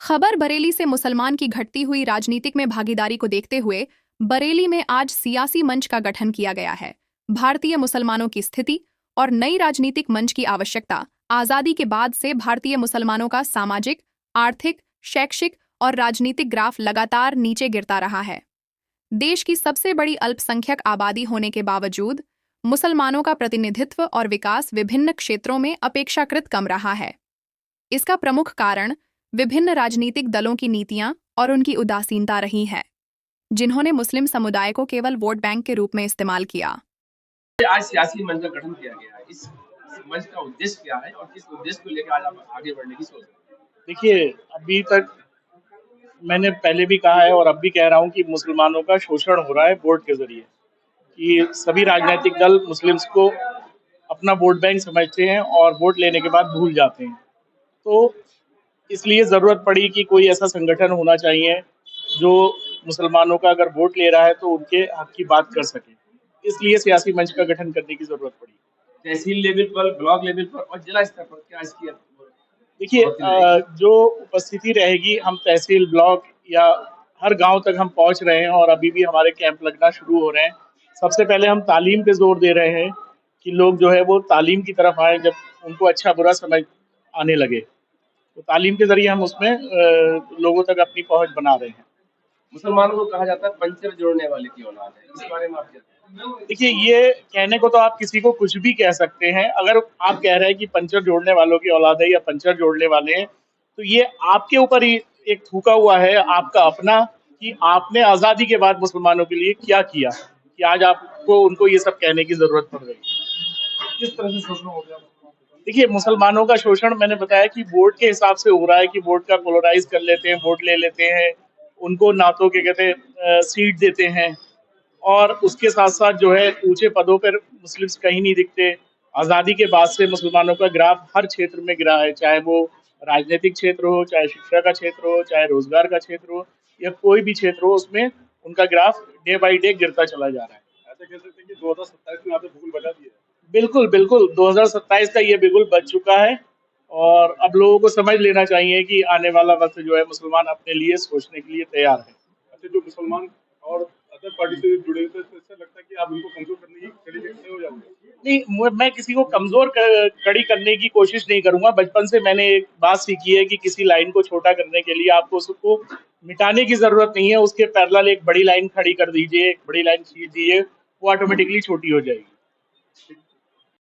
खबर बरेली से मुसलमान की घटती हुई राजनीतिक में भागीदारी को देखते हुए बरेली में आज सियासी मंच का गठन किया गया है। भारतीय मुसलमानों की स्थिति और नई राजनीतिक मंच की आवश्यकता। आजादी के बाद से भारतीय मुसलमानों का सामाजिक, आर्थिक, शैक्षिक और राजनीतिक ग्राफ लगातार नीचे गिरता रहा है। देश की सबसे बड़ी अल्पसंख्यक आबादी होने के बावजूद मुसलमानों का प्रतिनिधित्व और विकास विभिन्न क्षेत्रों में अपेक्षाकृत कम रहा है। इसका प्रमुख कारण विभिन्न राजनीतिक दलों की नीतियां और उनकी उदासीनता रही है, जिन्होंने मुस्लिम समुदाय को केवल वोट बैंक के रूप में इस्तेमाल किया। आज सियासी मंच का गठन किया गया है। इस मंच का उद्देश्य क्या है और किस उद्देश्य को लेकर आज आप आगे बढ़ने की सोच रहे हैं? देखिए, अभी तक मैंने पहले भी कहा है और अब भी कह रहा हूँ कि मुसलमानों का शोषण हो रहा है वोट के ज़रिए, कि सभी राजनीतिक दल मुस्लिम्स को अपना वोट बैंक समझते हैं और वोट लेने के बाद भूल जाते हैं। तो इसलिए ज़रूरत पड़ी कि कोई ऐसा संगठन होना चाहिए, जो मुसलमानों का अगर वोट ले रहा है तो उनके हक की बात कर सके। इसलिए सियासी मंच का गठन करने की ज़रूरत पड़ी। तहसील लेवल पर, ब्लॉक लेवल पर और जिला स्तर पर क्या इसकी देखिए, बढ़ोतरी रहेगी? जो उपस्थिति रहेगी, हम तहसील, ब्लॉक या हर गांव तक हम पहुंच रहे हैं और अभी भी हमारे कैंप लगना शुरू हो रहे हैं। सबसे पहले हम तालीम पे जोर दे रहे हैं कि लोग जो है वो तालीम की तरफ आए, जब उनको अच्छा बुरा समझ आने लगे तो तालीम के जरिए हम उसमें लोगों तक अपनी पहुंच बना रहे हैं। मुसलमानों को कहा जाता है पंचर जोड़ने वाले की औलाद है। इस बारे में आप क्या कहते हैं? देखिए, ये कहने को तो आप किसी को कुछ भी कह सकते हैं। अगर आप कह रहे हैं कि पंचर जोड़ने वालों की औलाद है या पंचर जोड़ने वाले हैं, तो ये आपके ऊपर ही एक थूका हुआ है, आपका अपना, कि आपने आज़ादी के बाद मुसलमानों के लिए क्या किया, कि आज आपको उनको ये सब कहने की ज़रूरत पड़ रही है। किस तरह से शोषण हो गया? देखिए, मुसलमानों का शोषण मैंने बताया कि वोट के हिसाब से हो रहा है, कि वोट का पोलराइज़ कर लेते हैं, वोट ले लेते हैं, उनको ना तो क्या कहते हैं सीट देते हैं, और उसके साथ-साथ जो है ऊँचे पदों पर मुस्लिम्स कहीं नहीं दिखते। आज़ादी के बाद से मुसलमानों का ग्राफ हर क्षेत्र में गिरा है, चाहे वो राजनीतिक क्षेत्र हो, चाहे शिक्षा का क्षेत्र हो, चाहे रोज़गार का क्षेत्र हो या कोई भी क्षेत्र हो, उसमें उनका ग्राफ डे बाय डे गिरता चला जा रहा है। ऐसा कह सकते हैं कि 2027 में आपने बिल्कुल बचा दिया है। बिल्कुल, बिल्कुल, 2027 का ये बिल्कुल बच चुका है और अब लोगों को समझ लेना चाहिए कि आने वाला वक़्त जो है मुसलमान अपने लिए सोचने के लिए तैयार हैं। अच्छा, जो मुसलमान और अदर पार्टी से जुड़े हुए थे, तो ऐसा लगता है कि आप उनको कमज़ोर करने की तरीके से हो जाओगे। नहीं, मैं किसी को कमज़ोर कड़ी करने की कोशिश नहीं करूँगा। बचपन से मैंने एक बात सीखी है कि किसी लाइन को छोटा करने के लिए आपको उसको मिटाने की ज़रूरत नहीं है, उसके पैरेलल एक बड़ी लाइन खड़ी कर दीजिए, एक बड़ी लाइन खींच दीजिए, वो ऑटोमेटिकली छोटी हो जाएगी।